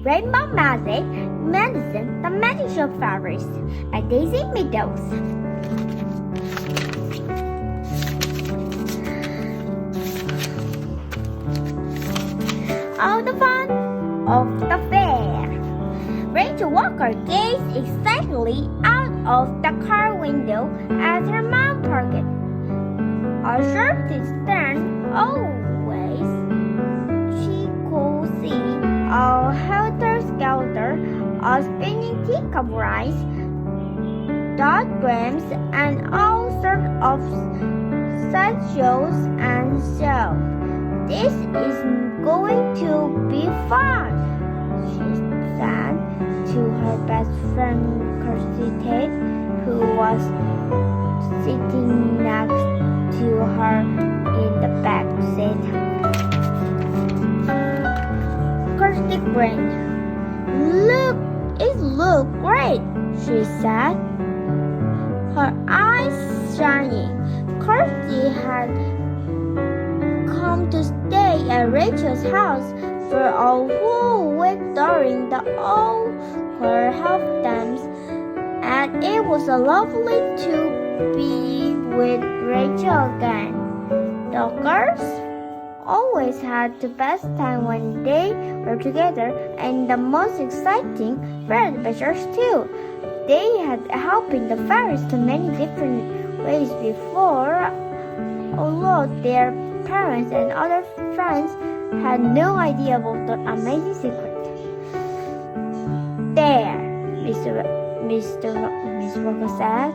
Rainbow Magic, Madison, the Magic Show Fairies, and Daisy Meadows. All the fun of the fair. Rachel Walker gazed excitedly out of the car window as her mom parked. A sharp distance always, she could see a helter-skelter of spinning teacup rice, diagrams, and all sorts of sideshows and shells. This is going to be fun, she said to her best friend Kirsty Tate, who was sitting next to her in the back seat. Kirsty grinned. It looks great, she said, her eyes shining. Kirsty had come to stay at Rachel's house for a whole week during all her health times, and it was lovely to be with Rachel again. The girls always had the best time when they were together, and the most exciting were adventures too. They had helped the fairies in many different ways before, although their parents and other friends had no idea about the amazing secret. There, Miss Walker said,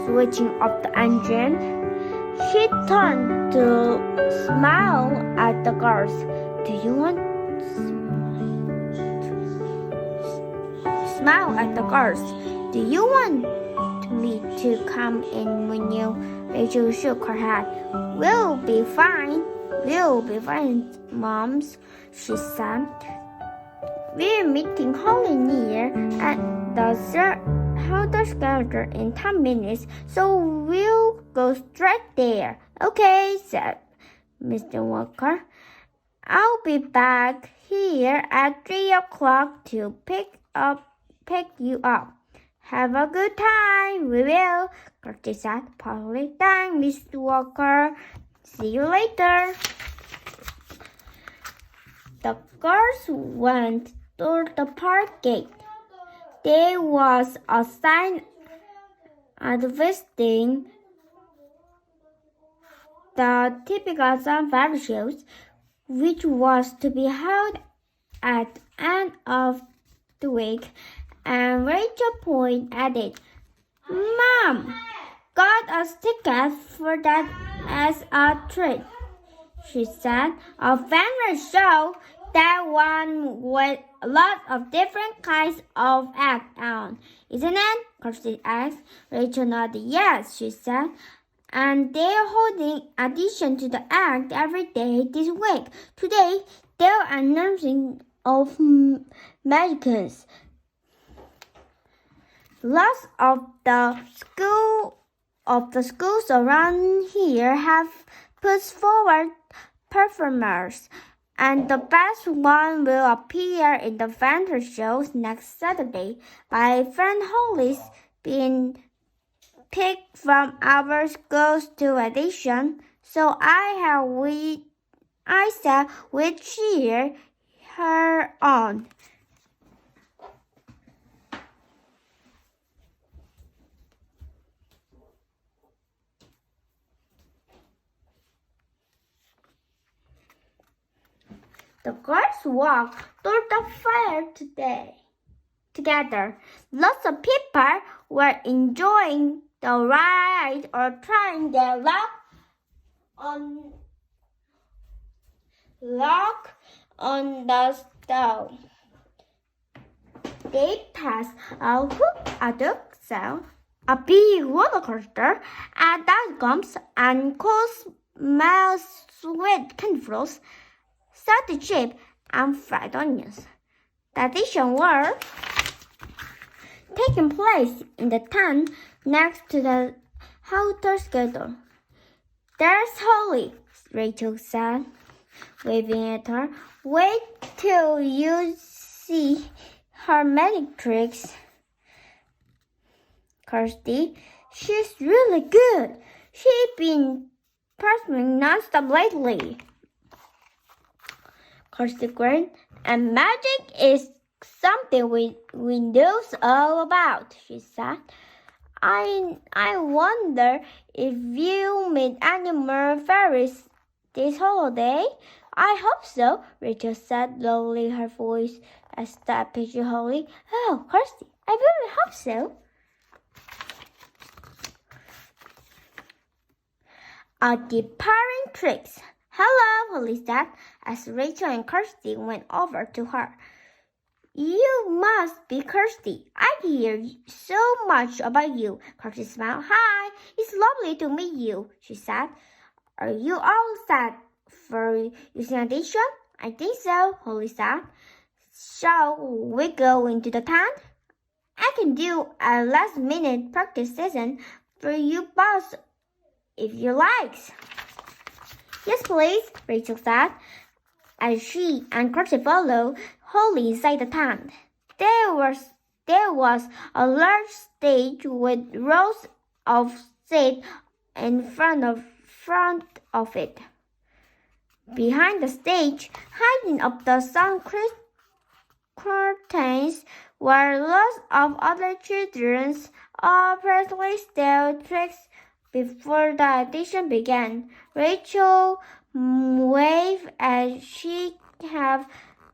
switching off the engine. She turned to smile at the girls. Do you want me to come in with you? Rachel shook her head. We'll be fine, Moms, she said. We're meeting Holly near at the helter-skelter in 10 minutes, so we'll go straight there. Okay, said Mr. Walker. I'll be back here at 3 o'clock to pick you up. Have a good time. We will, Kirsty said. Polly thanked Mr. Walker. See you later. The girls went through the park gate. There was a sign advertising the typical sun fairy shows, which was to be held at the end of the week, and Rachel pointed at it. Mom, got us tickets for that as a treat, she said. A family show, that one with a lot of different kinds of acts on, isn't it? Kirsty asked. Rachel nodded. Yes, she said. And they're holding addition to the act every day this week. Today, they're announcing of magicians. Lots of the schools around here have put forward performers, and the best one will appear in the Winter shows next Saturday. My friend Holly's been picked from our school's to audition, so I said we'd cheer her on. The girls walked through the fair together. Lots of people were enjoying the ride or trying their luck on the stove. They passed a hook cell, a big roller coaster, and diagrams and cool smells sweet candy floss, salted chips, and fried onions. The audition were taking place in the tent next to the helter-skelter. There's Holly, Rachel said. waving at her. Wait till you see her magic tricks, Kirsty. She's really good. She's been performing non-stop lately. Kirsty grinned. And magic is something we know all about, she said. I wonder if you meet any more fairies this holiday. I hope so, Rachel said, lowering her voice as that picture Holly. Oh, Kirsty, I really hope so. A departing tricks. Hello, Holly said, as Rachel and Kirsty went over to her. You must be Kirsty. I hear so much about you. Kirsty smiled. Hi, it's lovely to meet you, she said. Are you all set for using audition? I think so, Holly said. Shall we go into the tent? I can do a last-minute practice session for you both if you like. Yes, please, Rachel said, as she and Kirsty followed Holly inside the tent. There was a large stage with rows of seats in front of it. Behind the stage, hiding up the sun curtains, were lots of other children, all apparently still tricks before the audition began. Rachel waved as she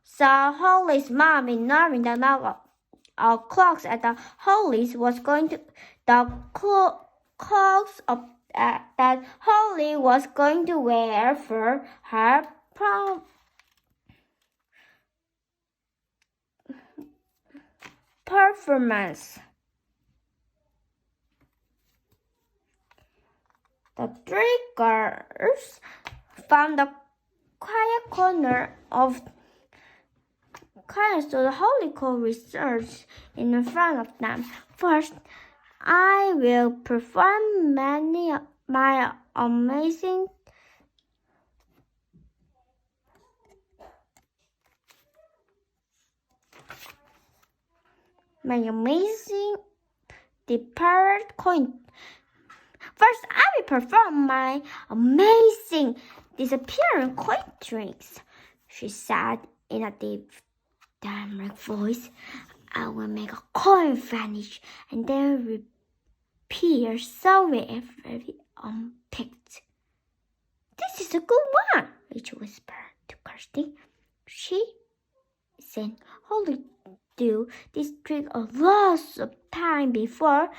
saw Holly's mom ignoring the clocks at the Holly's was going to clocks that Holly was going to wear for her performance. The three girls found a quiet corner of so the Holy Cold research in front of them. First, I will perform my amazing departed coin. First, I will perform my amazing disappearing coin tricks, she said in a deep, direct voice. I will make a coin vanish and then reappear somewhere very unpicked. This is a good one, Rachel whispered to Kirsty. She said, Holly do this trick a lot of time before,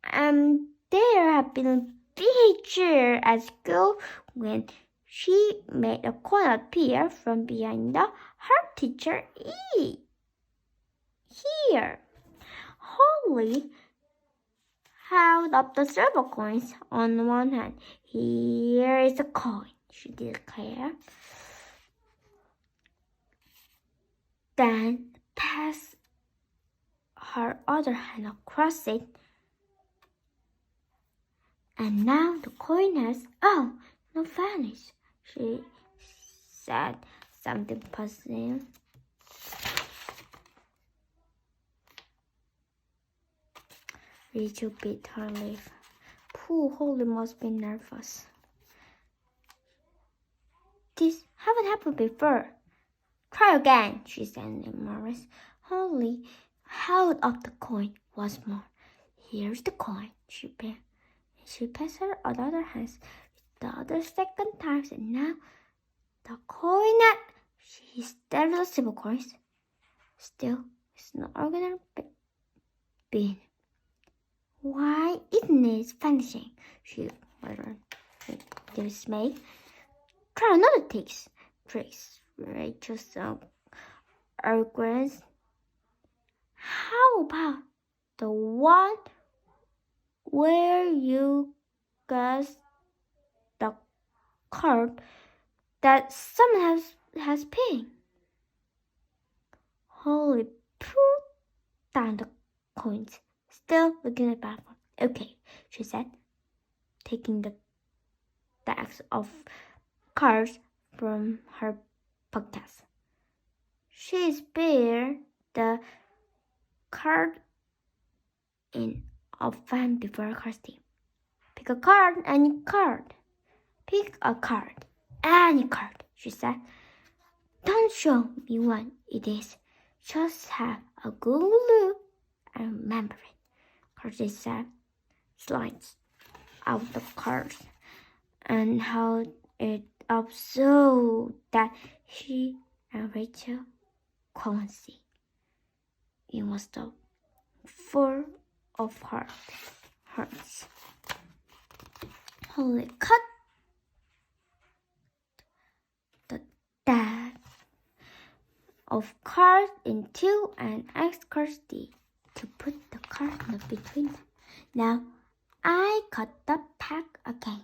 and there have been a big cheer at school when she made a coin appear from behind her teacher Here. Holly held up the silver coins on one hand. Here is a coin, she declared. Then passed her other hand across it. And now the coin has, no vanished, she said, something puzzling. Rachel bit her lip. Poor Holly must be nervous. This haven't happened before. Try again, she said embarrassed. Holly held up the coin once more. Here's the coin, she passed her other hands with the other second time, and now the coin that she stared at the silver coins. Still, it's not ordinary bean. Why isn't it vanishing? She muttered in dismay. Try another trick, Rachel saw arguments. How about the one where you guess the card that someone has pinned? Holly put down the coins, still looking at the platform. Okay, she said, taking the stacks of cards from her pocket. She speared the card in a fan before Kirsty. Pick a card, any card. Pick a card, any card, she said. Don't show me what it is. Just have a good look and remember it. Kirsty said, slides out the cards and held it up so that she and Rachel couldn't see. It was full of hearts. Holly cut the deck of cards in two and asked Kirsty to put the card in between them. Now I cut the pack again,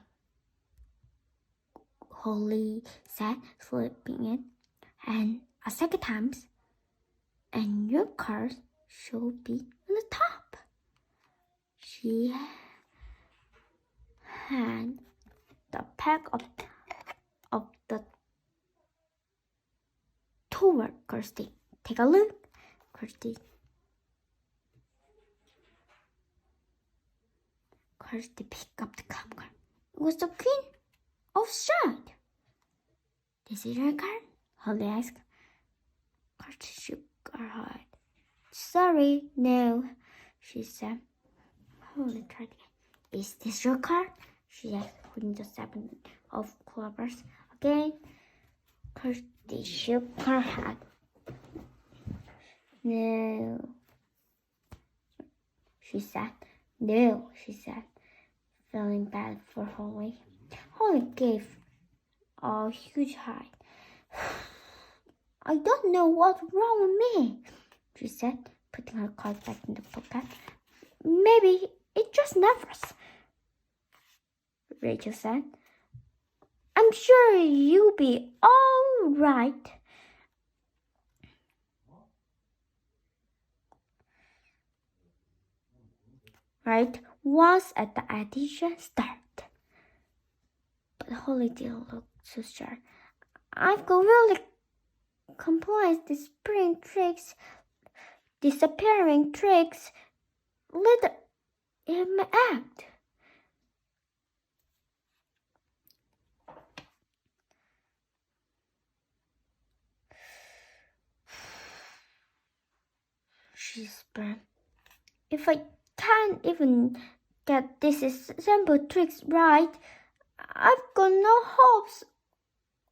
Holly said, slipping it, and a second time, and your card should be on the top. She had the pack of the toward Kirsty. Take a look, Kirsty. Kirsty picked up the cup card. It was the Queen of Shards. This is your card? Holly asked. Kirsty shook her head. Sorry, no, she said. Holly tried again. Is this your card? She asked, putting the 7 of clubbers again. Kirsty shook her head. No, she said. No, she said, feeling bad for Holly. Holly gave a huge sigh. I don't know what's wrong with me, she said, putting her card back in the pocket. Maybe it's just nervous, Rachel said. I'm sure you'll be all right. Right was at the audition start. But Holly didn't look so sure. I've got really complex disappearing tricks later in my act. She whispered. If I can't even get these simple tricks right, I've got no hopes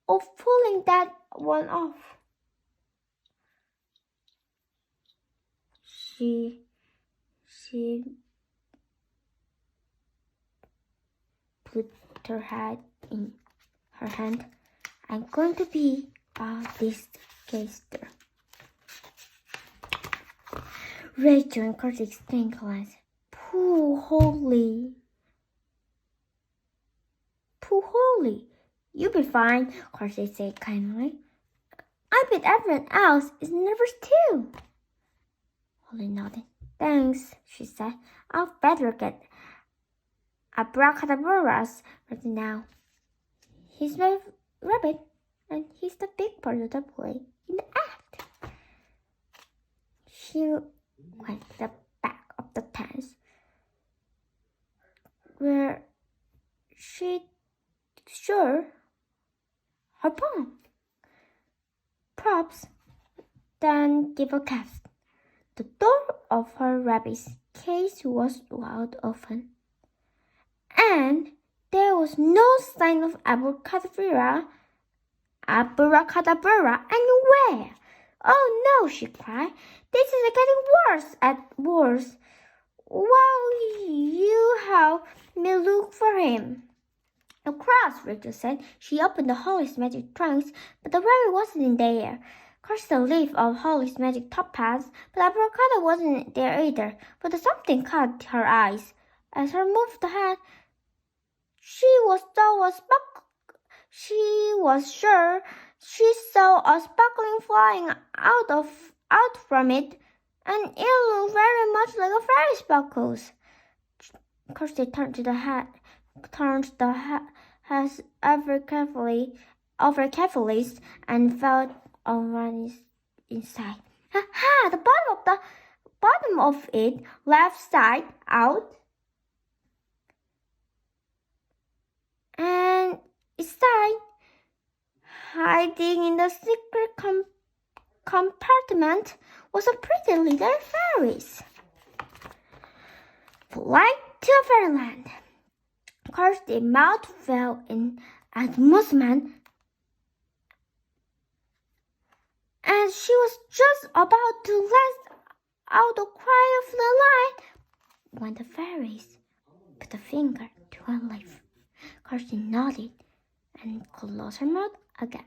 of pulling that one off. She put her head in her hand. I'm going to be a discaster. Rachel and Kirsty explained glance. Poor Holly. You'll be fine, Kirsty said kindly. I bet everyone else is nervous too. Holly nodded. Thanks, she said. I'll better get abracadabras right now. He's my rabbit, and he's the big part of the play in the act. She went to the back of the tent, where she sure her palm. Props, then give a cast. The door of her rabbit's cage was wide open, and there was no sign of abracadabra anywhere. Oh no, she cried. This is getting worse and worse. Well, you help me look for him. Across, Rachel said. She opened the Holly's magic trunks, but the rabbit wasn't in there. Crossed the leaf of Holly's magic top hats, but Abracada wasn't there either. But something caught her eyes. As her moved the hat, she was sure she saw a sparkling flying out from it, and it looked very much like a fairy sparkles. Kirsty turned the hat ever carefully over carefully and felt on inside. Ha ha! The bottom of it, left side out, and inside, hiding in the secret compartment, was a pretty little fairies. Flight to Fairyland. Kirsty's mouth fell in amusement, and she was just about to let out a cry of delight when the fairies put a finger to her lips. Kirsty nodded and closed her mouth again.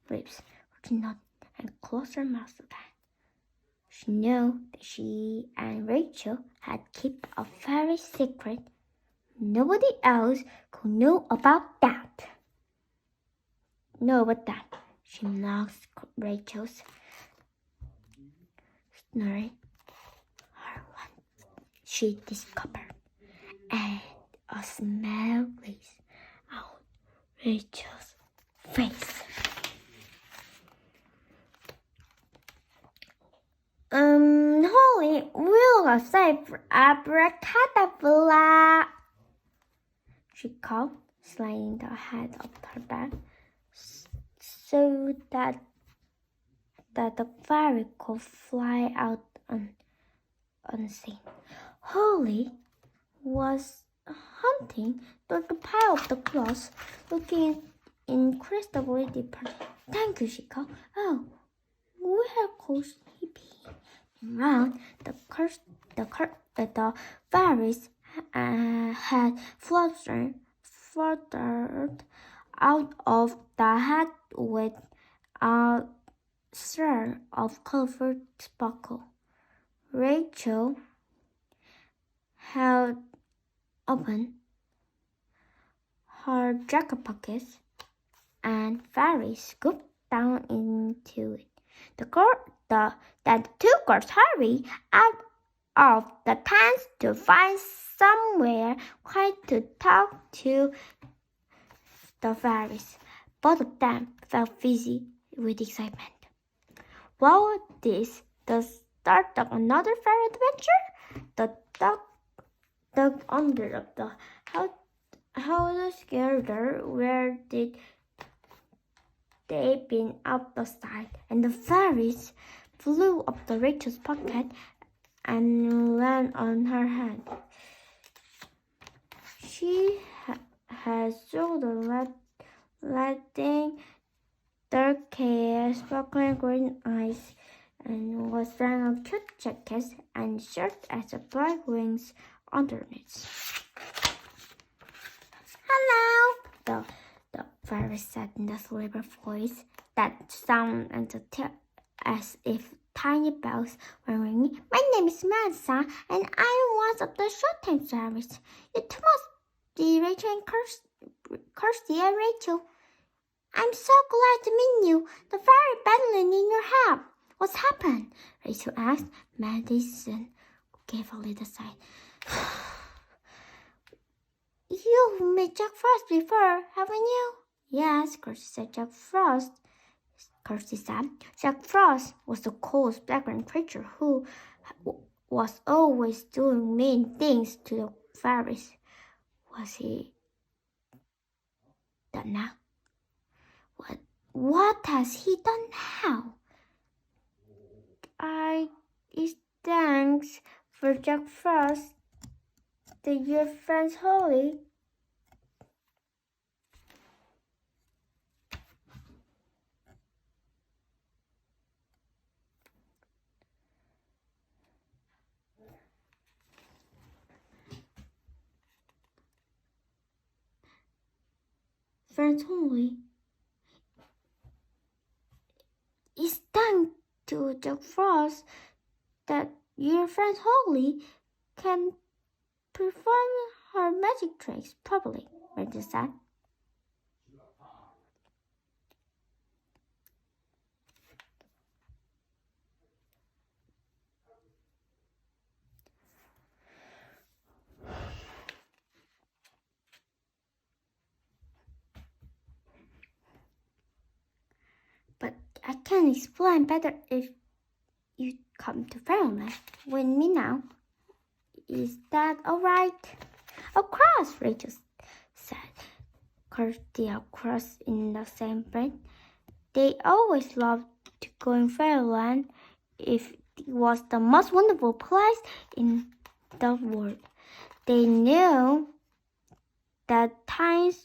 Lips, Kirsty nodded and closed her mouth again. She knew that she and Rachel had kept a very secret. Nobody else could know about that. She knocked Rachel's snoring her when she discovered, and a smile blazed out Rachel's face. Holly, we'll say abracadabra, she called, sliding the head of her bag so that the fairy could fly out unseen. Holly was hunting through the pile of the clothes, looking incredibly deeper. Thank you, she called. Oh, where could he be? Around the fairies had fluttered out of the hat with a string of colorful sparkle. Rachel held open her jacket pockets, and fairies scooped down into it. The two girls hurried out of the tents to find somewhere quiet to talk to the fairies. Both of them felt dizzy with excitement. Was this the start of another fairy adventure? The dug under the how scared her. Where did they been out the side? And the fairies flew up the Rachel's pocket and landed on her hand. She had so the lighting dark hair, sparkling green eyes, and was wearing a cute jacket and shirt as a black wings underneath. Hello, the fairy said in a silver voice that sounded as if tiny bells were ringing. My name is Madison, and I'm one of the short-time fairies. You two must be Rachel and Kirsty and Rachel. I'm so glad to meet you. The fairy battling in your house. What's happened? Rachel asked. Madison gave a little sigh. You've met Jack Frost before, haven't you? Yes, Kirsty said. Kirsty said. Jack Frost was the cold, black-green creature who was always doing mean things to the fairies. Was he done now? What has he done now? It's thanks for Jack Frost that your friends Holly. Friends Holly. It's thanks to Jack Frost that your friend Holly can perform her magic tricks properly, Rachel said. can explain better if you come to Fairyland with me now. Is that all right? Of course, Rachel said. Kirsty across in the same breath. They always loved to go in Fairyland. It was the most wonderful place in the world. They knew that times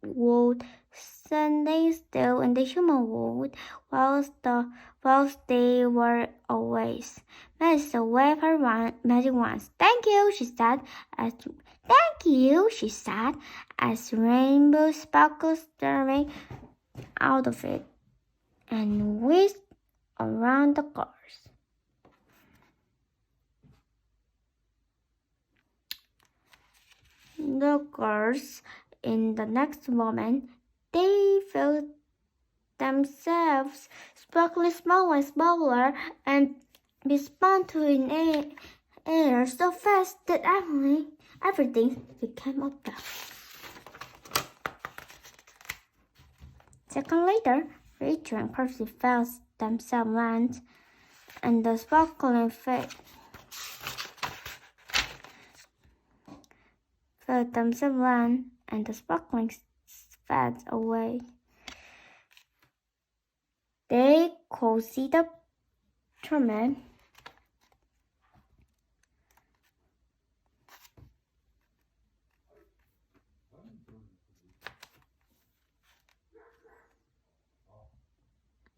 would stand still in the human world whilst they were always. Madison waved her magic once. Thank you, she said. As rainbow sparkles streaming out of it and whisked around the cars. The girls, in the next moment, they felt themselves sparkling smaller and smaller and respond to in air so fast that everything became a bell. Second later, Rachel and Percy felt themselves land, and the sparkling felt themselves land, and the sparkling fades away. They could see the truman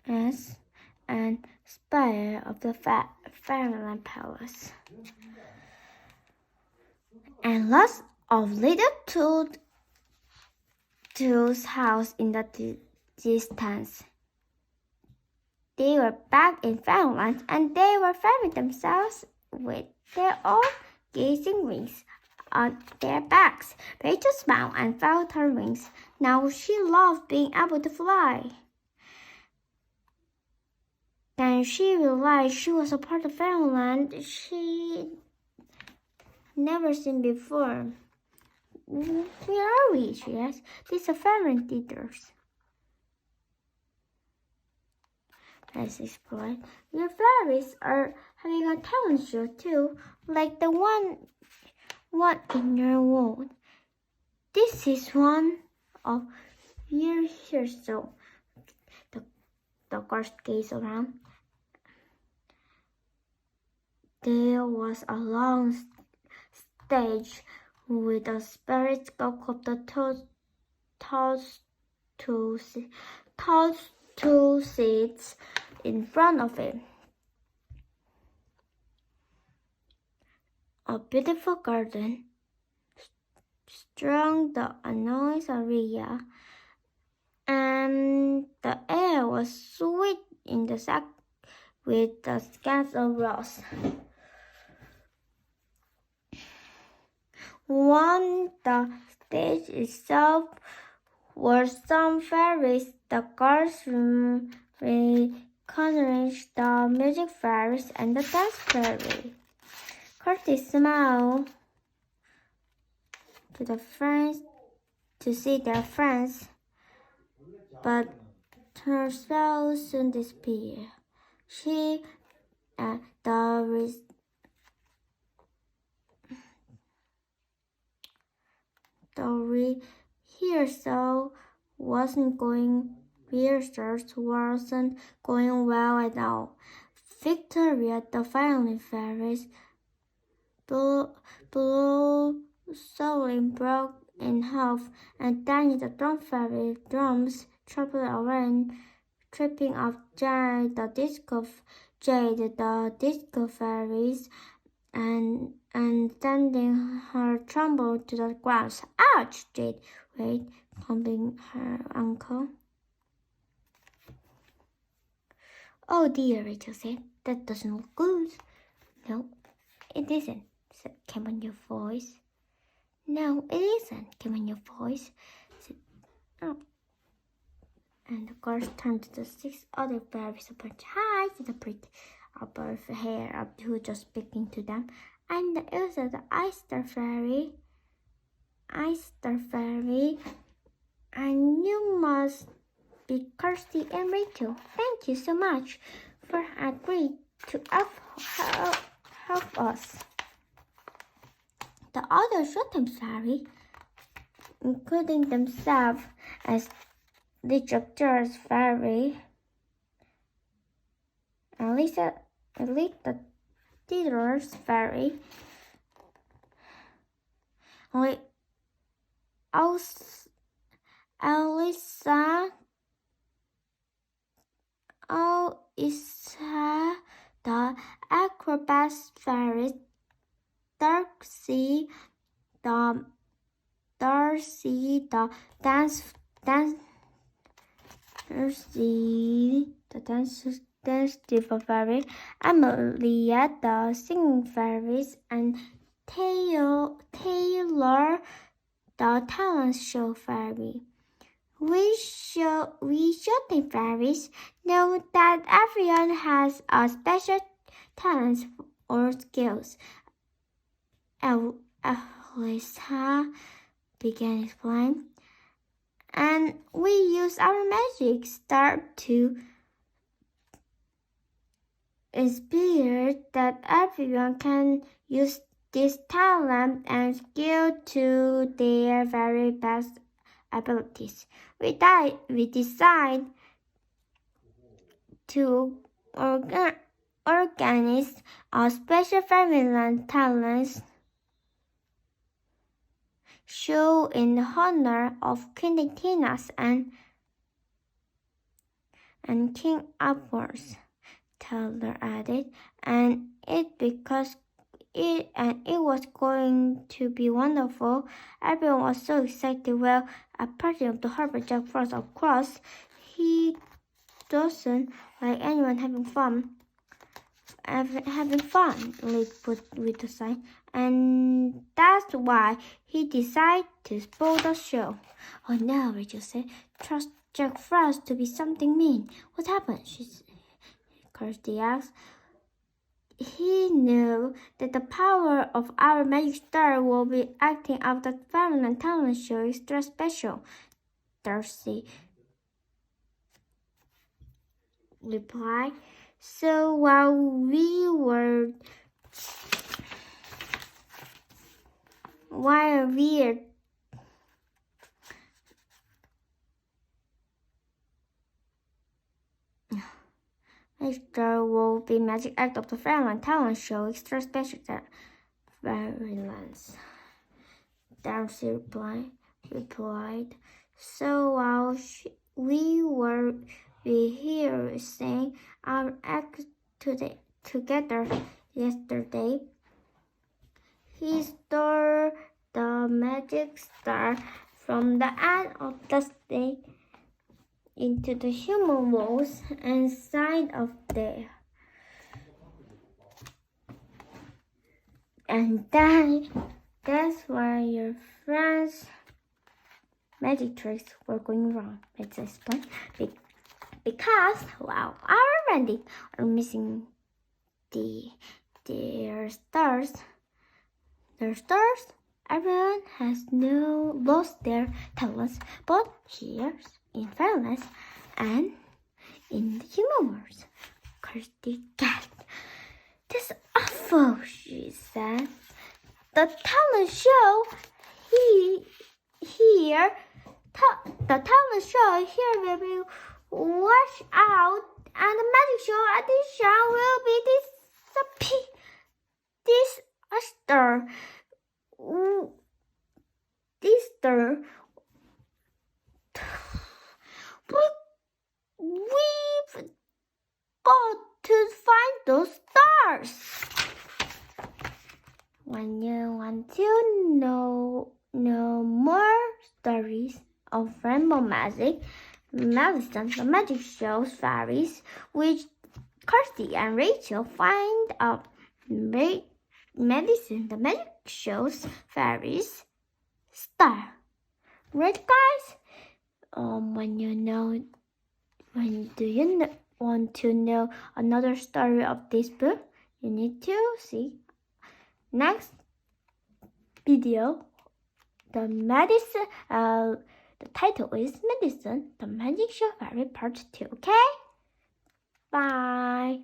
as an spire of the Fairyland Palace, and lots of little Toad's house in the distance. They were back in Fairyland, and they were fanning themselves with their own gazing wings on their backs. Rachel smiled and felt her wings. Now she loved being able to fly. Then she realized she was a part of Fairyland she'd never seen before. Where are we? She asked. These are Fairyland theaters. As explained, your fairies are having a talent show too, like the one in your world. This is one of your rehearsal. The girls gazed around. There was a long stage with a spirit sculpture of the two seats in front of it. A beautiful garden strung the enormous area, and the air was sweet in the sack with the scents of rose. On the stage itself were some fairies. The girls conjuring the music fairies and the dance fairy. Kirsty smiled to see their friends, but her smile soon disappeared. The rehearsals wasn't going well at all. Victoria, the violin fairies, suddenly broke in half, and Danny, the drum fairy, drums trampled around, tripping up Jade, the disco fairies, and sending her trombone to the ground. Ouch! Jade wailed, humping her ankle. Oh dear, Rachel said. That doesn't look good. No, it isn't, came on your voice. No, it isn't, came on your voice. Said, oh. And the girls turned to the 6 other fairies and went, hi, to the pretty above hair up who just speaking to them. And Elsa, the ice star fairy, and you must Kirsty and Rachel. Thank you so much for agreeing to help us. The other short-term fairy, including themselves as the Doctor's fairy, Elisa the Theater's fairy, Elisa the acrobat's fairy, Darcy the dance diva fairy, Amelia the singing fairies, and Taylor the talent show fairy. We shooting fairies know that everyone has a special talents or skills. Elisa began explaining, and we use our magic star to inspire that everyone can use this talent and skill to their very best abilities. We decide to organize a special Fairyland talents show in honor of Queen Tina's and King Arthur's, Taylor added, and it was going to be wonderful. Everyone was so excited. Well, a party of the harbor Jack Frost, of course, he doesn't like anyone having fun. Liz put with a sign, and that's why he decided to spoil the show. Oh no, Rachel said. Trust Jack Frost to be something mean. What happened? Kirsty asked. He knew that the power of our magic star will be acting out the Fairyland talent show extra special, Darcy replied. So while we're there will be magic act of the Fairyland talent show extra special Fairylands, Darcy replied. So while we were rehearsing our act together yesterday, he stole the magic star from the end of the stage into the human walls and side of there. And that's why your friends' magic tricks were going wrong. Let's explain. Because while our Randy are missing their stars, everyone has lost their talents, both here in Fairyland and in the human world. Kirsty gasped. That's awful, she said. The talent show here will be washed out, and the magic show addition will be disaster. We've got to find those stars. When you want to know more stories of rainbow magic, Madison, the magic show's fairies, which Kirsty and Rachel find out. Madison, the magic show's fairies star. Right, guys? When do you want to know another story of this book? You need to see next video. The The title is Madison, the Magic Show Fairy Part 2, okay? Bye.